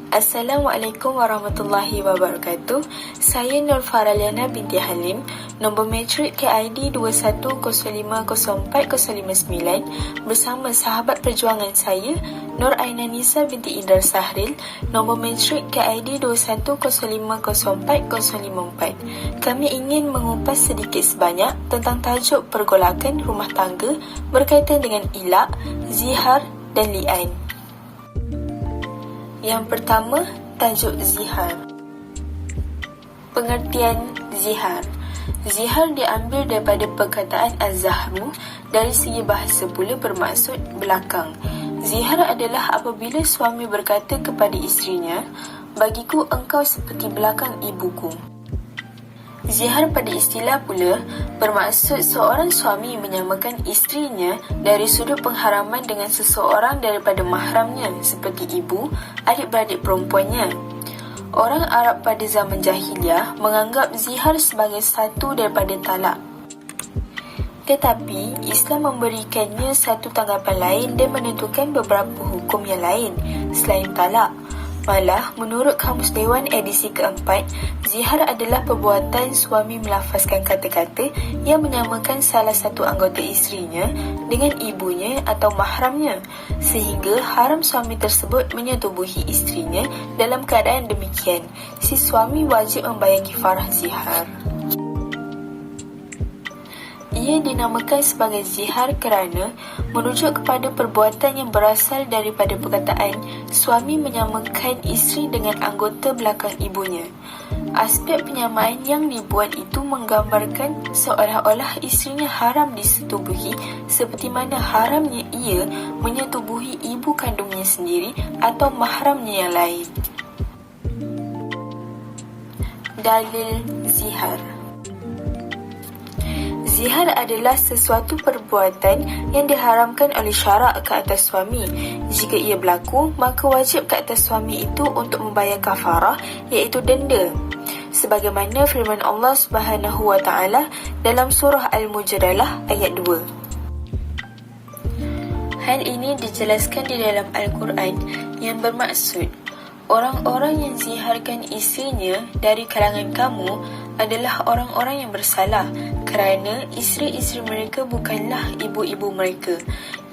Assalamualaikum warahmatullahi wabarakatuh. Saya Nur Faraliana binti Halim, nombor matrik KID 21050459 bersama sahabat perjuangan saya Nur Ainanisa binti Indar Sahril, nombor matrik KID 21050404. Kami ingin mengupas sedikit sebanyak tentang tajuk pergolakan rumah tangga berkaitan dengan ilak, zihar dan li'an. Yang pertama, tajuk zihar. Pengertian zihar. Zihar diambil daripada perkataan az-zahru, dari segi bahasa pula bermaksud belakang. Zihar adalah apabila suami berkata kepada isterinya, "Bagiku engkau seperti belakang ibuku." Zihar pada istilah pula bermaksud seorang suami menyamakan isterinya dari sudut pengharaman dengan seseorang daripada mahramnya seperti ibu, adik-beradik perempuannya. Orang Arab pada zaman jahiliah menganggap zihar sebagai satu daripada talak. Tetapi Islam memberikannya satu tanggapan lain dan menentukan beberapa hukum yang lain selain talak. Malah, menurut Kamus Dewan edisi keempat, zihar adalah perbuatan suami melafazkan kata-kata yang menyamakan salah satu anggota isterinya dengan ibunya atau mahramnya, sehingga haram suami tersebut menyetubuhi isterinya. Dalam keadaan demikian, si suami wajib membayar kifarah zihar. Ia dinamakan sebagai zihar kerana merujuk kepada perbuatan yang berasal daripada perkataan suami menyamakan isteri dengan anggota belakang ibunya. Aspek penyamaan yang dibuat itu menggambarkan seolah-olah isterinya haram disetubuhi seperti mana haramnya ia menyetubuhi ibu kandungnya sendiri atau mahramnya yang lain. Dalil zihar. Zihar adalah sesuatu perbuatan yang diharamkan oleh syarak ke atas suami. Jika ia berlaku, maka wajib ke atas suami itu untuk membayar kafarah, iaitu denda. Sebagaimana firman Allah Subhanahu wa taala dalam surah Al-Mujadalah ayat 2. Hal ini dijelaskan di dalam Al-Quran yang bermaksud, orang-orang yang ziharkan isterinya dari kalangan kamu adalah orang-orang yang bersalah kerana isteri-isteri mereka bukanlah ibu-ibu mereka.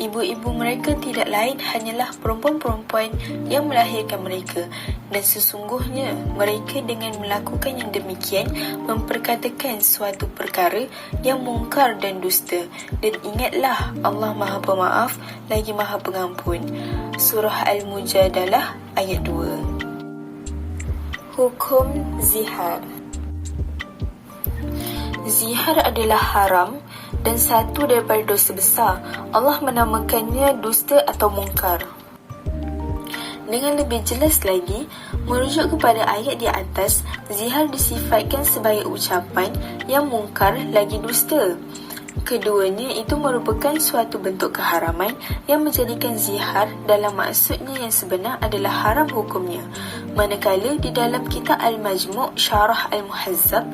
Ibu-ibu mereka tidak lain hanyalah perempuan-perempuan yang melahirkan mereka, dan sesungguhnya mereka dengan melakukan yang demikian memperkatakan suatu perkara yang mungkar dan dusta. Dan ingatlah, Allah Maha Pemaaf lagi Maha Pengampun. Surah Al-Mujadalah ayat 2. Hukum zihar. Zihar adalah haram dan satu daripada dosa besar. Allah menamakannya dusta atau mungkar. Dengan lebih jelas lagi, merujuk kepada ayat di atas, zihar disifatkan sebagai ucapan yang mungkar lagi dusta. Keduanya itu merupakan suatu bentuk keharaman yang menjadikan zihar dalam maksudnya yang sebenar adalah haram hukumnya. Manakala di dalam kitab Al-Majmu' Syarah Al-Muhazzab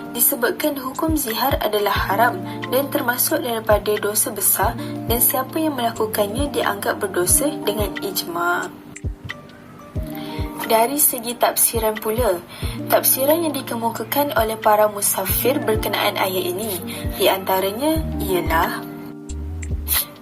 disebutkan hukum zihar adalah haram dan termasuk daripada dosa besar, dan siapa yang melakukannya dianggap berdosa dengan ijma'. Dari segi tafsiran pula, tafsiran yang dikemukakan oleh para musafir berkenaan ayat ini, di antaranya ialah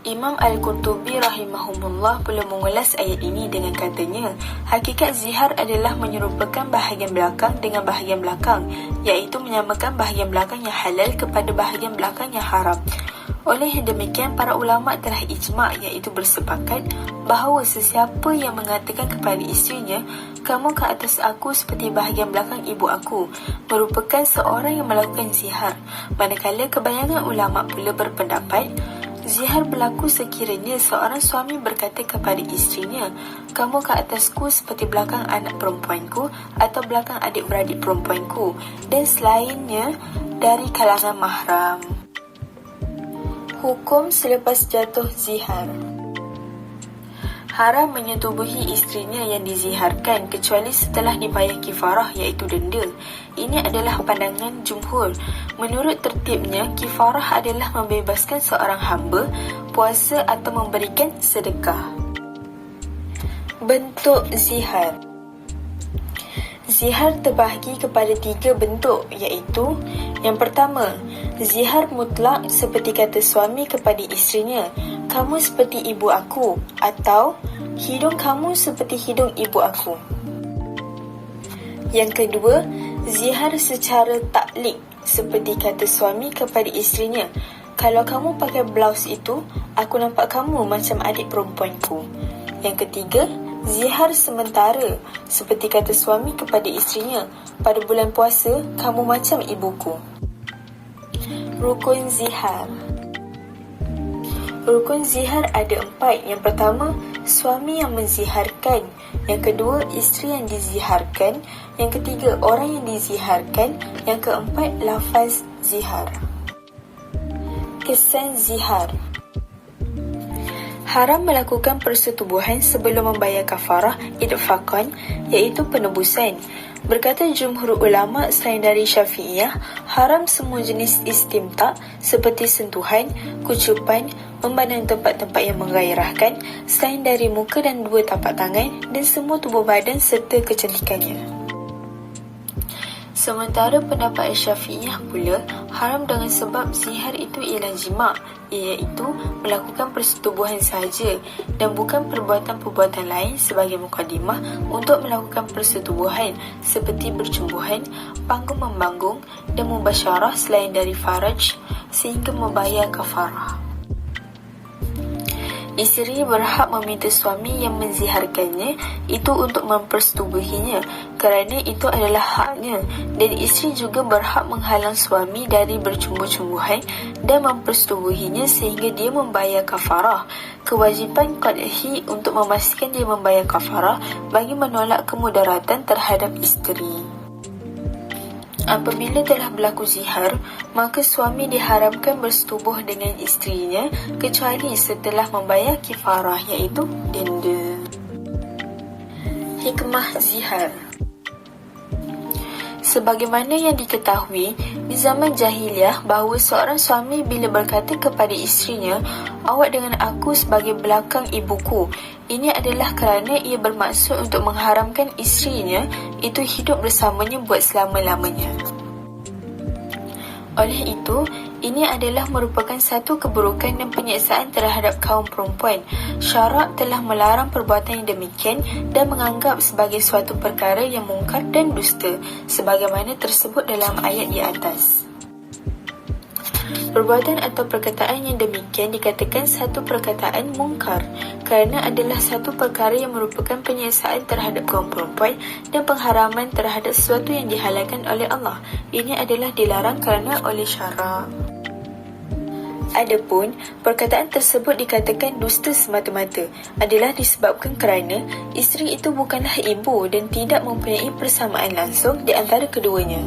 Imam Al-Qurtubi rahimahumullah pula mengulas ayat ini dengan katanya, hakikat zihar adalah menyerupakan bahagian belakang dengan bahagian belakang, iaitu menyamakan bahagian belakang yang halal kepada bahagian belakang yang haram. Oleh yang demikian, para ulama telah ijma', iaitu bersepakat bahawa sesiapa yang mengatakan kepada isterinya, "Kamu ke atas aku seperti bahagian belakang ibu aku," merupakan seorang yang melakukan zihar. Manakala kebanyakan ulama pula berpendapat zihar berlaku sekiranya seorang suami berkata kepada isterinya, "Kamu ke atasku seperti belakang anak perempuanku atau belakang adik-beradik perempuanku," dan selainnya dari kalangan mahram. Hukum selepas jatuh zihar. Haram menyetubuhi isterinya yang diziharkan kecuali setelah dibayar kifarah, iaitu denda. Ini adalah pandangan jumhur. Menurut tertibnya, kifarah adalah membebaskan seorang hamba, puasa atau memberikan sedekah. Bentuk zihar. Zihar terbahagi kepada 3 bentuk, iaitu yang pertama, zihar mutlak seperti kata suami kepada isterinya, kamu seperti ibu aku, atau hidung kamu seperti hidung ibu aku. Yang kedua, zihar secara taklik seperti kata suami kepada isterinya, kalau kamu pakai blouse itu, aku nampak kamu macam adik perempuanku. Yang ketiga, zihar sementara seperti kata suami kepada isterinya, pada bulan puasa, kamu macam ibuku. Rukun zihar. Rukun zihar ada 4. Yang pertama, suami yang menziharkan. Yang kedua, isteri yang diziharkan. Yang ketiga, orang yang diziharkan. Yang keempat, lafaz zihar. Kesan zihar. Haram melakukan persetubuhan sebelum membayar kafarah idfaqan, iaitu penebusan. Berkata jumhur ulama selain dari Syafi'iyah, haram semua jenis istimta seperti sentuhan, kucupan, memandang tempat-tempat yang menggairahkan selain dari muka dan 2 tapak tangan dan semua tubuh badan serta kecantikannya. Sementara pendapat Syafi'iyah pula, haram dengan sebab zihar itu ialah jima', iaitu melakukan persetubuhan sahaja dan bukan perbuatan-perbuatan lain sebagai mukadimah untuk melakukan persetubuhan seperti bercumbuhan, panggung-membanggung dan mubasyarah selain dari faraj sehingga membayar kafarah. Isteri berhak meminta suami yang menziharkannya itu untuk mempersetubuhinya kerana itu adalah haknya, dan isteri juga berhak menghalang suami dari bercumbu-cumbuhan dan mempersetubuhinya sehingga dia membayar kafarah. Kewajipan qadhi untuk memastikan dia membayar kafarah bagi menolak kemudaratan terhadap isteri. Apabila telah berlaku zihar, maka suami diharamkan bersetubuh dengan isterinya kecuali setelah membayar kifarah, iaitu denda. Hikmah zihar. Sebagaimana yang diketahui, di zaman jahiliah bahawa seorang suami bila berkata kepada isterinya, awak dengan aku sebagai belakang ibuku, ini adalah kerana ia bermaksud untuk mengharamkan isterinya itu hidup bersamanya buat selama-lamanya. Oleh itu, ini adalah merupakan satu keburukan dan penyiksaan terhadap kaum perempuan. Syarak telah melarang perbuatan yang demikian dan menganggap sebagai suatu perkara yang mungkar dan dusta, sebagaimana tersebut dalam ayat di atas. Perbuatan atau perkataan yang demikian dikatakan satu perkataan mungkar kerana adalah satu perkara yang merupakan penyiksaan terhadap kaum perempuan dan pengharaman terhadap sesuatu yang dihalalkan oleh Allah. Ini adalah dilarang kerana oleh syarak. Adapun perkataan tersebut dikatakan dusta semata-mata adalah disebabkan kerana isteri itu bukanlah ibu dan tidak mempunyai persamaan langsung di antara keduanya.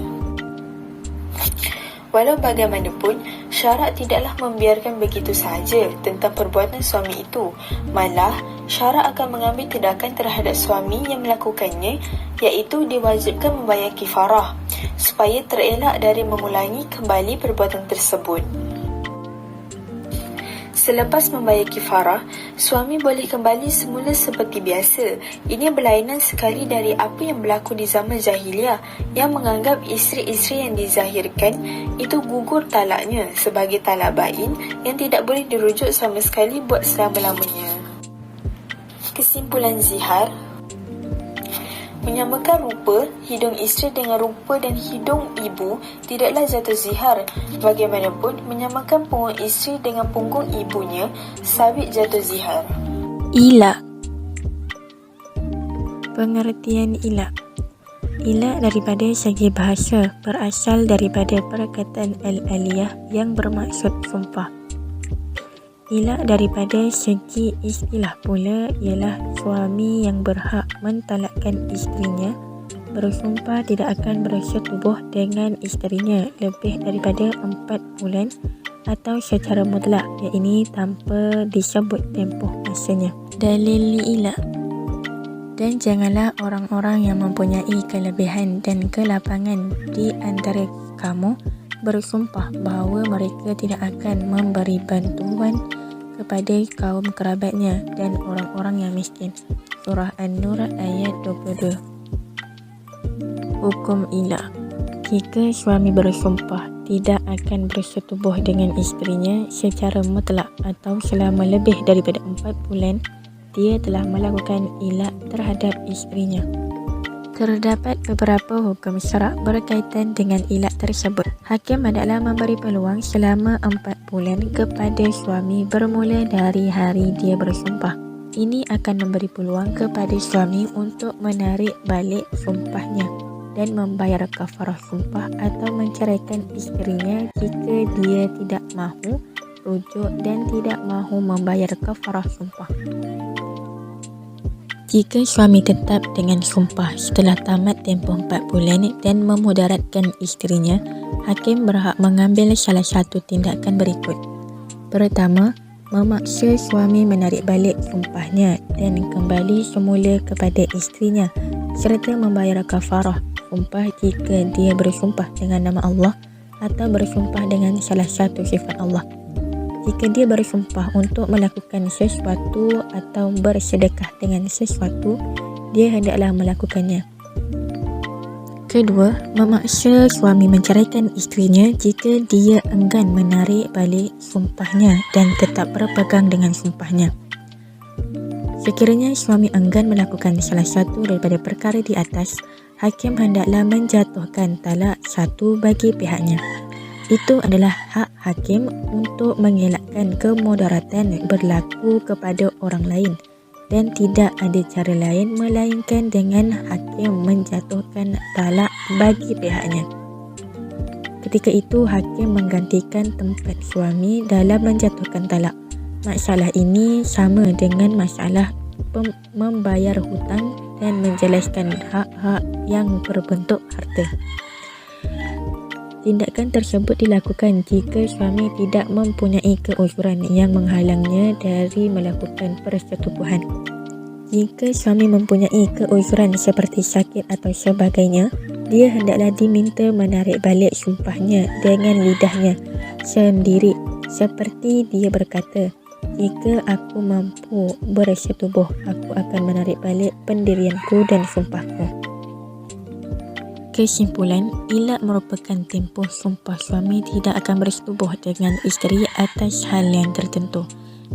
Walau bagaimanapun, syarak tidaklah membiarkan begitu sahaja tentang perbuatan suami itu. Malah, syarak akan mengambil tindakan terhadap suami yang melakukannya, iaitu diwajibkan membayar kifarah, supaya terelak dari mengulangi kembali perbuatan tersebut. Selepas membayar kifarah, suami boleh kembali semula seperti biasa. Ini berlainan sekali dari apa yang berlaku di zaman jahiliah yang menganggap isteri-isteri yang dizahirkan itu gugur talaknya sebagai talak bain yang tidak boleh dirujuk sama sekali buat selama-lamanya. Kesimpulan zihar: menyamakan rupa hidung isteri dengan rupa dan hidung ibu tidaklah jatuh zihar. Bagaimanapun, menyamakan punggung isteri dengan punggung ibunya sabit jatuh zihar. Ila. Pengertian ila. Ila daripada segi bahasa berasal daripada perkataan al-aliyah yang bermaksud sumpah. Ila daripada segi istilah pula ialah suami yang berhak mentalakkan isterinya bersumpah tidak akan bersetubuh dengan isterinya lebih daripada 4 bulan atau secara mutlak, iaitu tanpa disebut tempoh masanya. Dalil ila. Dan janganlah orang-orang yang mempunyai kelebihan dan kelapangan di antara kamu bersumpah bahawa mereka tidak akan memberi bantuan kepada kaum kerabatnya dan orang-orang yang miskin. Surah An-Nur ayat 22. Hukum ilah. Jika suami bersumpah tidak akan bersetubuh dengan isterinya secara mutlak atau selama lebih daripada 4 bulan, dia telah melakukan ilah terhadap isterinya. Terdapat beberapa hukum syarak berkaitan dengan ilah tersebut. Hakim hendaklah memberi peluang selama 4 bulan kepada suami bermula dari hari dia bersumpah. Ini akan memberi peluang kepada suami untuk menarik balik sumpahnya dan membayar kafarah sumpah atau menceraikan isterinya jika dia tidak mahu rujuk dan tidak mahu membayar kafarah sumpah. Jika suami tetap dengan sumpah setelah tamat tempoh 4 bulan dan memudaratkan isterinya, hakim berhak mengambil salah satu tindakan berikut. Pertama, memaksa suami menarik balik sumpahnya dan kembali semula kepada isterinya serta membayar kafarah sumpah jika dia bersumpah dengan nama Allah atau bersumpah dengan salah satu sifat Allah. Jika dia bersumpah untuk melakukan sesuatu atau bersedekah dengan sesuatu, dia hendaklah melakukannya. Kedua, memaksa suami menceraikan isterinya jika dia enggan menarik balik sumpahnya dan tetap berpegang dengan sumpahnya. Sekiranya suami enggan melakukan salah satu daripada perkara di atas, hakim hendaklah menjatuhkan talak satu bagi pihaknya. Itu adalah hak hakim untuk mengelakkan kemudaratan berlaku kepada orang lain dan tidak ada cara lain melainkan dengan hakim menjatuhkan talak bagi pihaknya. Ketika itu hakim menggantikan tempat suami dalam menjatuhkan talak. Masalah ini sama dengan masalah membayar hutang dan menjelaskan hak-hak yang berbentuk harta. Tindakan tersebut dilakukan jika suami tidak mempunyai keuzuran yang menghalangnya dari melakukan persetubuhan. Jika suami mempunyai keuzuran seperti sakit atau sebagainya, dia hendaklah diminta menarik balik sumpahnya dengan lidahnya sendiri seperti dia berkata, "Jika aku mampu bersetubuh, aku akan menarik balik pendirianku dan sumpahku." Kesimpulan, ilah merupakan tempoh sumpah suami tidak akan bersetubuh dengan isteri atas hal yang tertentu.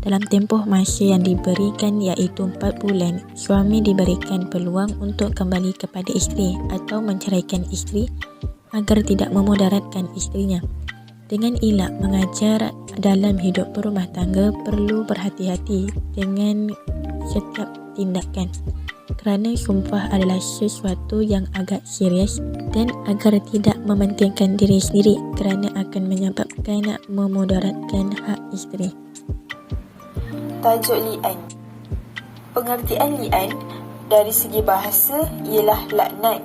Dalam tempoh masa yang diberikan iaitu 4 bulan, suami diberikan peluang untuk kembali kepada isteri atau menceraikan isteri agar tidak memudaratkan isterinya. Dengan ilah mengajar dalam hidup berumah tangga perlu berhati-hati dengan setiap tindakan, kerana sumpah adalah sesuatu yang agak serius dan agar tidak mementingkan diri sendiri kerana akan menyebabkan memudaratkan hak isteri. Tajuk li'an. Pengertian li'an dari segi bahasa ialah laknat.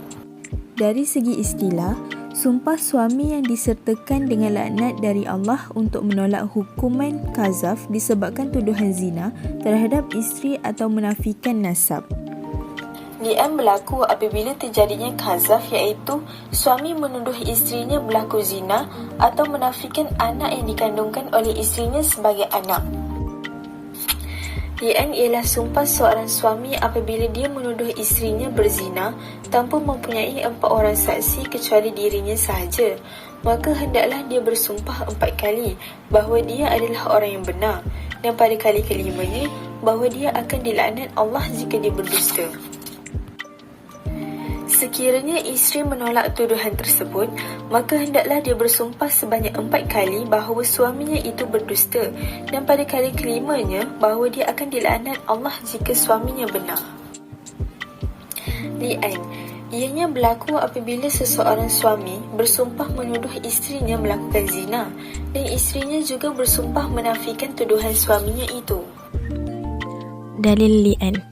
Dari segi istilah, sumpah suami yang disertakan dengan laknat dari Allah untuk menolak hukuman qazaf disebabkan tuduhan zina terhadap isteri atau menafikan nasab. Li'an berlaku apabila terjadinya qazaf iaitu suami menuduh isterinya berlaku zina atau menafikan anak yang dikandungkan oleh isterinya sebagai anak. Li'an ialah sumpah seorang suami apabila dia menuduh isterinya berzina tanpa mempunyai 4 orang saksi kecuali dirinya sahaja. Maka hendaklah dia bersumpah 4 kali bahawa dia adalah orang yang benar dan pada kali kelimanya bahawa dia akan dilaknat Allah jika dia berdusta. Sekiranya isteri menolak tuduhan tersebut, maka hendaklah dia bersumpah sebanyak 4 kali bahawa suaminya itu berdusta dan pada kali kelimanya bahawa dia akan dilaknat Allah jika suaminya benar. Li'an ianya berlaku apabila seseorang suami bersumpah menuduh isterinya melakukan zina dan isterinya juga bersumpah menafikan tuduhan suaminya itu. Dalil li'an.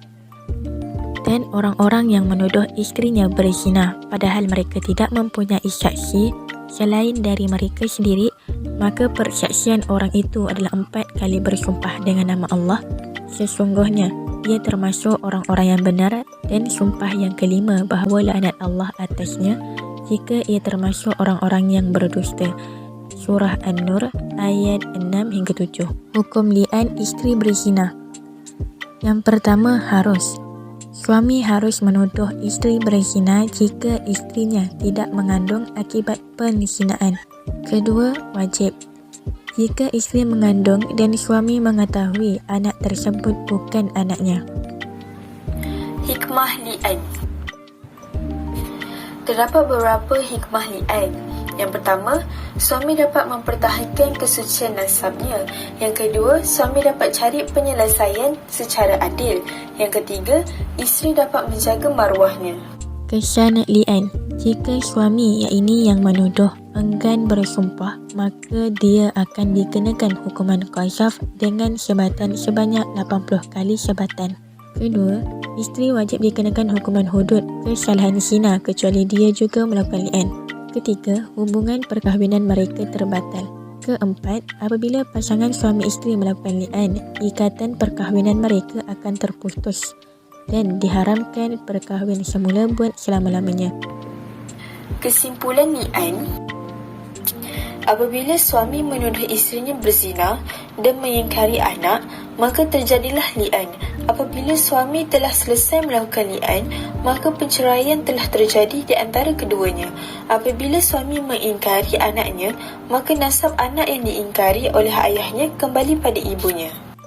Dan orang-orang yang menuduh isterinya berzina padahal mereka tidak mempunyai saksi selain dari mereka sendiri, maka persaksian orang itu adalah 4 kali bersumpah dengan nama Allah. Sesungguhnya ia termasuk orang-orang yang benar, dan sumpah yang kelima bahawa laknat Allah atasnya jika ia termasuk orang-orang yang berdusta. Surah An-Nur ayat 6 hingga 7. Hukum li'an isteri berzina. Yang pertama, harus Suami harus menuduh isteri berzina jika isterinya tidak mengandung akibat penzinaan. Kedua, wajib. Jika isteri mengandung dan suami mengetahui anak tersebut bukan anaknya. Hikmah li'an. Terdapat beberapa hikmah li'an. Yang pertama, suami dapat mempertahankan kesucian nasabnya. Yang kedua, suami dapat cari penyelesaian secara adil. Yang ketiga, isteri dapat menjaga maruahnya. Kesan li'an. Jika suami, iaitu yang menuduh, enggan bersumpah, maka dia akan dikenakan hukuman qazaf dengan sebatan sebanyak 80 kali sebatan. Kedua, isteri wajib dikenakan hukuman hudud kesalahan zina kecuali dia juga melakukan li'an. Ketiga, hubungan perkahwinan mereka terbatal. Keempat, apabila pasangan suami isteri melakukan li'an, ikatan perkahwinan mereka akan terputus dan diharamkan perkahwin semula buat selama-lamanya. Kesimpulan li'an, apabila suami menuduh isterinya berzina dan mengingkari anak, maka terjadilah li'an. Apabila suami telah selesai melakukan li'an, maka perceraian telah terjadi di antara keduanya. Apabila suami mengingkari anaknya, maka nasab anak yang diingkari oleh ayahnya kembali pada ibunya.